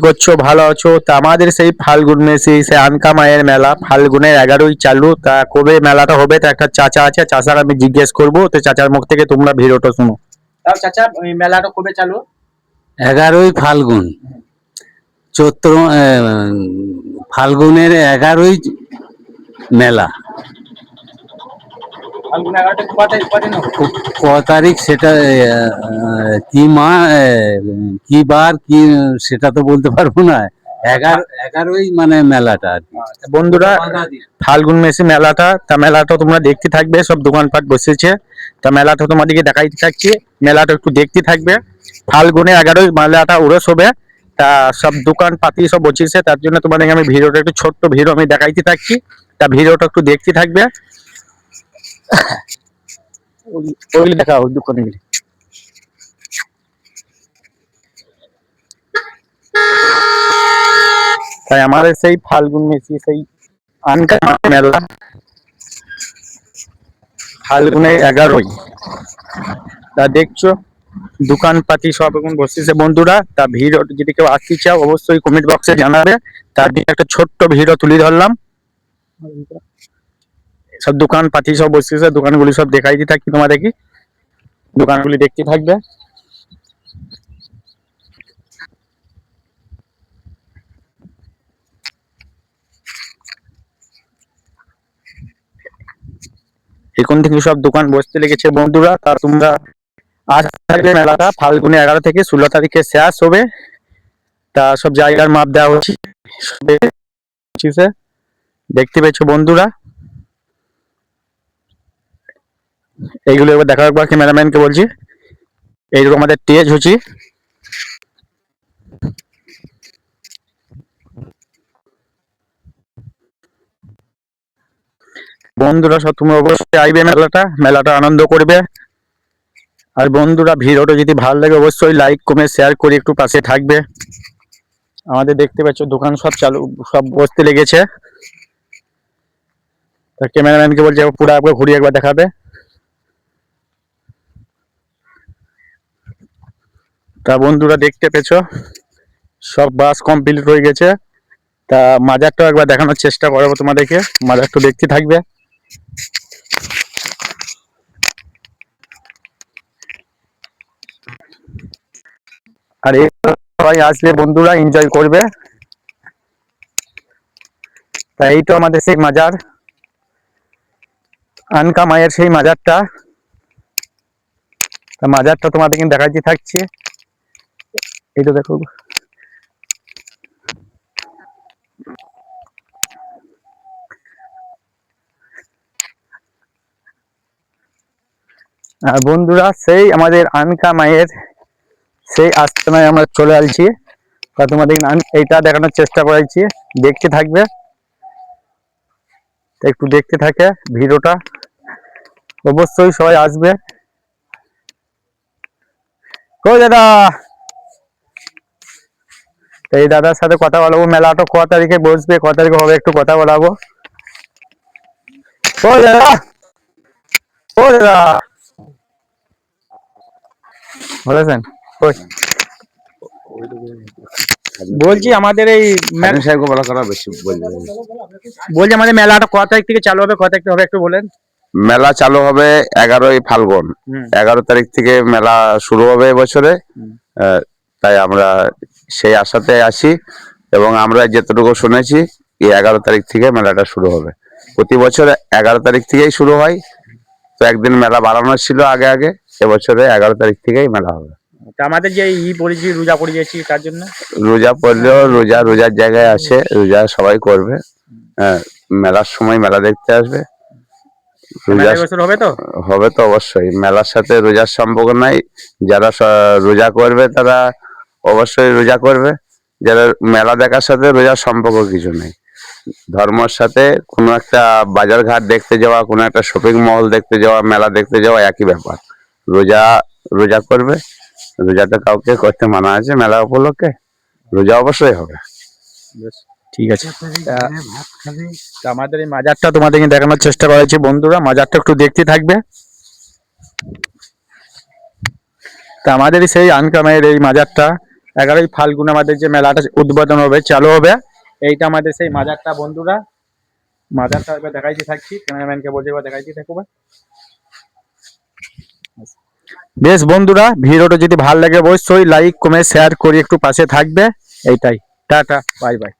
করছো, ভালো আছো? তা আমাদের সেই ফাল্গুন মেসি সেই আনকা মায়ের মেলা ফাল্গুনের 11ই চালু। তা কবে মেলাটা হবে? তা একটা চাচা আছে, চাচার আমি জিজ্ঞেস করবো, তো চাচার মুখ থেকে তোমরা ভিডিওটা শুনো। তাও চাচা, ওই মেলাটা কবে চালু? 11ই ফাল্গুন, চৈত্র ফাল্গুনের 11ই মেলা। ফাল্গুন 11টা কদিন হবে? ক তারিখ সেটা কি মা কি বার কি সেটা তো বলতে পারবো না। 11ই মানে মেলাটা আর কি। বন্ধুরা, ফাল্গুন মেসি মেলাটা, তা মেলাটা তোমরা দেখতে থাকবে, সব দোকানপাট বসেছে। তা মেলাটা তোমাদেরকে দেখাইতে থাকছি, মেলাটা একটু দেখতে থাকবে। ফাল্গুনে 11ই মেলাটা উরস হবে। তা সব দোকান পাতি সব বসেছে, তার জন্য তোমাদেরকে আমি ভিডিওটা একটু ছোট্ট ভিডিও আমি দেখাইতে থাকছি। তা ভিডিওটা একটু দেখতে থাকবে। ওই দেখাও দোকানে গেলে। তাই আমাদের সেই ফাল্গুন মেসি সেই আনকা মেলা ফাল্গুনে 11ই। তা দেখছো দোকানপাতি সব এখন বসেছে বন্ধুরা। তা ভিড় যদি কেউ আসতে চাও অবশ্যই কমেন্ট বক্সে জানাবে। তার জন্য একটা ছোট্ট ভিডিও তুলে ধরলাম। সব দোকানপাতি সব বসেছে, দোকানগুলি সব দেখাই দিয়ে থাকি তোমাদেরকে, দোকানগুলি দেখতে থাকবে। এখন থেকে সব দোকান বসতে লেগেছে বন্ধুরা। তা তোমরা আজ থাকবে মেলাটা ফাল্গুনে 11 থেকে 16 তারিখে শেষ হবে। তা সব জায়গার মাপ দেওয়া হচ্ছে, দেখতে পেয়েছো বন্ধুরা। এইগুলো এবার দেখা একবার ক্যামেরাম্যানকে বলছি। এইগুলো আমাদের তেজ হচ্ছে। বন্ধুরা সব তোমরা অবশ্যই আইবে মেলাটা আনন্দ করবে। আর বন্ধুরা ভিডিওটা যদি ভালো লাগে অবশ্যই লাইক কমেন্ট শেয়ার করে একটু পাশে থাকবে। আমাদের দেখতে পাচ্ছ দোকান সব চালু, সব বসতে লেগেছে। ক্যামেরাম্যানকে বলছে পুরো একবার ঘুরিয়ে একবার দেখাবে। তা বন্ধুরা দেখতে পেছো সব বাস কমপ্লিট হয়ে গেছে। তা মাজারটাও একবার দেখানোর চেষ্টা করবো তোমাদেরকে, মাজারটা দেখতে থাকবে। আর এই সবাই আসলে বন্ধুরা এনজয় করবে। তা এই তো আমাদের সেই মাজার, আনকা মায়ের সেই মাজারটা। তা মাজারটা তোমাদেরকে দেখাচ্ছি থাকছে। এই তো দেখো। আর বন্ধুরা সেই আমাদের আনকা মায়ের সেই আস্তানায় আমরা চলে আসছি। তা তোমাদের এইটা দেখানোর চেষ্টা করেছি, দেখতে থাকবে। একটু দেখতে থাকে ভিডিওটা, অবশ্যই সবাই আসবে। কো দাদা, এই দাদার সাথে কথা বলবো। মেলাটা ক তারিখে বসবে, ক তারিখে হবে একটু কথা বলাবো। ও দাদা, ও দাদা বলেছেন বলছি আমাদের এই বলছি আমাদের মেলাটা ক তারিখ থেকে চালু হবে, ক তারিখ থেকে হবে একটু বলেন। মেলা চালু হবে 11ই ফাল্গুন। 11 তারিখ থেকে মেলা শুরু হবে এবছরে। তাই আমরা সেই আশাতে আছি এবং আমরা যেটুকু শুনেছি এই 11 তারিখ থেকে মেলাটা শুরু হবে। প্রতি বছর 11 তারিখ থেকেই শুরু হয়, তো একদিন মেলা বাড়ানো ছিল আগে আগে। এবছরে 11 তারিখ থেকেই মেলা হবে। আমাদের যে পড়েছি রোজা পড়ে গেছি, তার জন্য রোজা পড়লেও রোজার জায়গায় আছে, রোজা সবাই করবে। মেলার সময় মেলা দেখতে আসবে। হবে তো অবশ্যই, মেলার সাথে রোজার সম্পর্ক নাই। যারা রোজা করবে তারা অবশ্যই রোজা করবে, যারা মেলা দেখার সাথে রোজার সম্পর্ক কিছু নেই। ধর্মের সাথে কোনো একটা বাজার ঘাট দেখতে যাওয়া, কোনো একটা শপিং মল দেখতে যাওয়া, মেলা দেখতে যাওয়া একই ব্যাপার। রোজা করবে, রোজাটা কাউকে করতে মানা আছে, মেলা উপলক্ষে রোজা অবশ্যই হবে। ঠিক আছে। আমাদের এই মাজারটা তোমাদেরকে দেখানোর চেষ্টা করেছি বন্ধুরা, মাজারটা একটু দেখতে থাকবে। তা আমাদের সেই আনকা মায়ের এই মাজারটা 11ই ফাল্গুন আমাদের যে মেলাটা উদ্বোধন হবে, চালু হবে। এইটা আমাদের সেই মাজারটা বন্ধুরা, মাজারটা এবার দেখাইতে থাকছি, ক্যামেরাম্যানকে বলছি এবার দেখাইতে থাকবো। বেশ বন্ধুরা, ভিডিওটা যদি ভালো লাগে অবশ্যই লাইক কমেন্ট শেয়ার করে একটু পাশে থাকবে। এইটাই, টাটা, বাই বাই।